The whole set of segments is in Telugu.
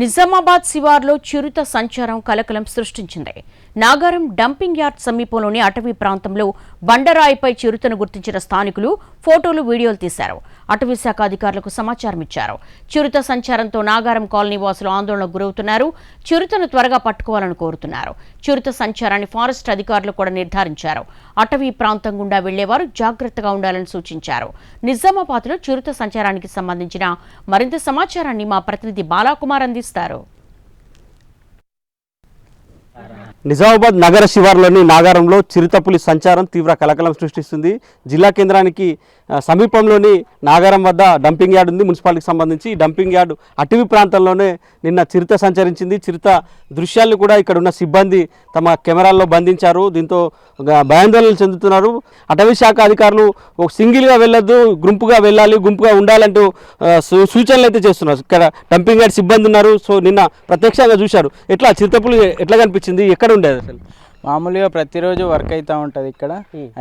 నిజామాబాద్ శివార్లో చిరుత సంచారం కలకలం సృష్టించింది. నాగారం డంపింగ్ యార్డ్ సమీపంలోని అటవీ ప్రాంతంలో బండరాయిపై చిరుతను గుర్తించిన స్థానికులు ఫోటోలు, వీడియోలు తీశారు. అటవీ శాఖ అధికారులకు సమాచారం ఇచ్చారు. చిరుత సంచారంతో నాగారం కాలనీ వాసులు ఆందోళనకు గురవుతున్నారు. చిరుతను త్వరగా పట్టుకోవాలని కోరుతున్నారు. చిరుత సంచారాన్ని ఫారెస్ట్ అధికారులు కూడా నిర్ధారించారు. అటవీ ప్రాంతం గుండా వెళ్లేవారు జాగ్రత్తగా ఉండాలని సూచించారు. నిజామాబాద్లో చిరుత సంచారానికి సంబంధించిన మరింత సమాచారాన్ని మా ప్రతినిధి బాలాకుమార్ అందిస్తారు. నిజామాబాద్ నగర శివార్లోని నాగారంలో చిరుతపులి సంచారం తీవ్ర కలకలం సృష్టిస్తుంది. జిల్లా కేంద్రానికి సమీపంలోని నాగారం వద్ద డంపింగ్ యార్డ్ ఉంది. మున్సిపాలిటీకి సంబంధించి డంపింగ్ యార్డ్ అటవీ ప్రాంతంలోనే నిన్న చిరుత సంచరించింది. చిరుత దృశ్యాలను కూడా ఇక్కడ ఉన్న సిబ్బంది తమ కెమెరాల్లో బంధించారు. దీంతో భయాందోళనలు చెందుతున్నారు. అటవీ శాఖ అధికారులు ఒక సింగిల్గా వెళ్ళొద్దు, గుంపుగా వెళ్ళాలి, గుంపుగా ఉండాలంటూ సూచనలు అయితే చేస్తున్నారు. ఇక్కడ డంపింగ్ యార్డ్ సిబ్బంది ఉన్నారు. సో నిన్న ప్రత్యక్షంగా చూశారు. ఎట్లా చిరుతపులి ఎట్లా కనిపించింది, ఎక్కడ ఉండేది అసలు? మామూలుగా ప్రతిరోజు వర్క్ అవుతూ ఉంటుంది. ఇక్కడ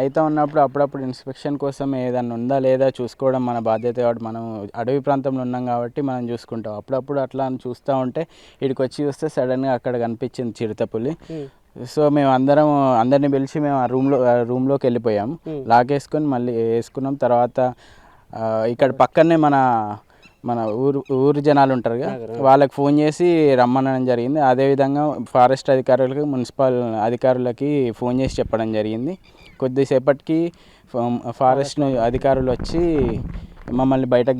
అవుతూ ఉన్నప్పుడు అప్పుడప్పుడు ఇన్స్పెక్షన్ కోసం ఏదన్నా ఉందా లేదా చూసుకోవడం మన బాధ్యత. కాబట్టి మనం అడవి ప్రాంతంలో ఉన్నాం కాబట్టి మనం చూసుకుంటాం. అప్పుడప్పుడు అట్లా చూస్తూ ఉంటే ఇక్కడికి వచ్చి చూస్తే సడన్గా అక్కడ కనిపించింది చిరుతపులి. సో మేము అందరిని పిలిచి మేము ఆ రూమ్లోకి వెళ్ళిపోయాము. లాక్ వేసుకొని మళ్ళీ వేసుకున్నాం. తర్వాత ఇక్కడ పక్కనే మన ఊరు జనాలు ఉంటారు కదా, వాళ్ళకి ఫోన్ చేసి రమ్మనడం జరిగింది. అదేవిధంగా ఫారెస్ట్ అధికారులకి, మున్సిపల్ అధికారులకి ఫోన్ చేసి చెప్పడం జరిగింది. కొద్దిసేపటికి ఫారెస్ట్ అధికారులు వచ్చి మమ్మల్ని బయటకు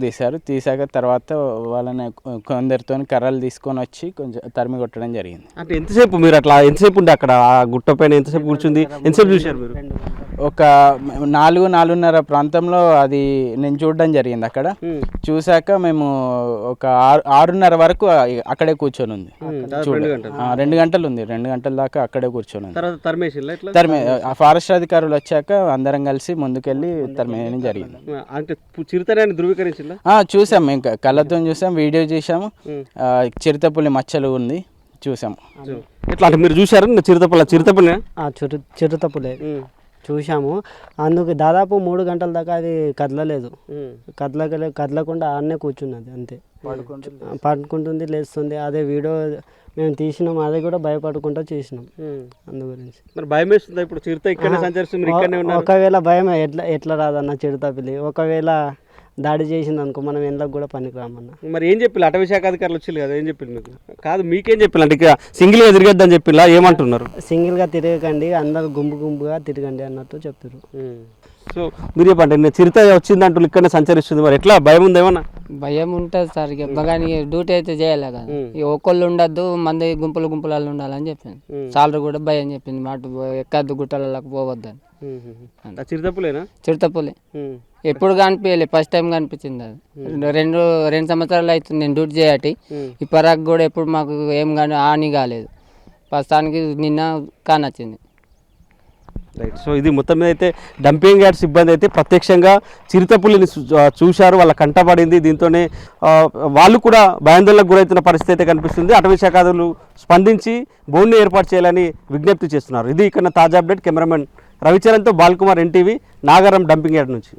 తీశాక తర్వాత వాళ్ళని కొందరితో కర్రలు తీసుకొని వచ్చి కొంచెం తరిమి కొట్టడం జరిగింది. అంటే ఎంతసేపు మీరు అట్లా ఎంతసేపు ఉండే అక్కడ ఆ గుట్ట పైన ఎంతసేపు కూర్చుంది, ఎంతసేపు చూశారు మీరు? ఒక 4-4:30 ప్రాంతంలో అది నేను చూడడం జరిగింది. అక్కడ చూశాక మేము ఒక 6:30 వరకు అక్కడే కూర్చొని ఉంది. 2 గంటలు ఉంది. 2 గంటల దాకా అక్కడే కూర్చొని ఉంది. ఫారెస్ట్ అధికారులు వచ్చాక అందరం కలిసి ముందుకెళ్ళి తరిమేయడం జరిగింది. చూసాం, మేము కళ్ళతో చూసాం, వీడియో చేసాము. చిరుతపులి మచ్చలు ఉంది, చూసాము. ఎట్లా అంటే మీరు చూసారు చిరుతపులే చూసాము. అందుకు దాదాపు 3 గంటల దాకా అది కదలలేదు. కదలకుండా ఆడనే కూర్చున్నది, అంతే. పడుకుంటుంది, లేస్తుంది. అదే వీడియో మేము తీసినాం, అది కూడా భయపడుకుంటూ చేసినాం. అందు గురించి ఒకవేళ భయం ఎట్లా రాదన్న చిరుతపులి ఒకవేళ దాడి చేసింది అనుకో, మనం ఎందుకు కూడా పనికి రామన్నా. మరి ఏం చెప్పి అటవీ శాఖ అధికారులు వచ్చి కదా, ఏం చెప్పి మీకు కాదు మీకేం చెప్పి అంటే ఇక సింగిల్గా తిరగద్దని చెప్పిలా, ఏమంటున్నారు? సింగిల్గా తిరగకండి, అందరు గుంపుగా తిరగండి అన్నట్టు చెప్పారు. సో మీరు చెప్పండి, చిరుత వచ్చిందంటూ ఇక్కడనే సంచరిస్తుంది, మరి ఎట్లా భయం ఉంది ఏమన్నా? భయం ఉంటుంది సార్. కానీ డ్యూటీ అయితే చేయాలి కదా, ఒక్కళ్ళు ఉండద్దు, మంది గుంపులలో ఉండాలని చెప్పింది. సాలరీ కూడా భయం చెప్పింది, మాట ఎక్కద్దు, గుట్టలకు పోవద్దని. చిరుతపులే ఎప్పుడు కనిపించలే, ఫస్ట్ టైం కనిపించింది. అది రెండు సంవత్సరాలు అవుతుంది నేను డ్యూటీ చేయటి. ఇప్పటికి కూడా ఎప్పుడు మాకు ఏం కానీ హాని కాలేదు. ప్రస్తుతానికి నిన్న కానొచ్చింది. రైట్. సో ఇది మొత్తం మీద అయితే డంపింగ్ యార్డ్ సిబ్బంది అయితే ప్రత్యక్షంగా చిరుతపులిని చూశారు, వాళ్ళ కంటపడింది. దీంతోనే వాళ్ళు కూడా భయాందోళనకు గురవుతున్న పరిస్థితి అయితే కనిపిస్తుంది. అటవీ శాఖ అధికారులు స్పందించి బోన్ని ఏర్పాటు చేయాలని విజ్ఞప్తి చేస్తున్నారు. ఇది ఇక్కడ తాజా అప్డేట్. కెమెరామెన్ రవిచరణ్తో Balakumar, NTV, Nagaram dumping yard నుంచి.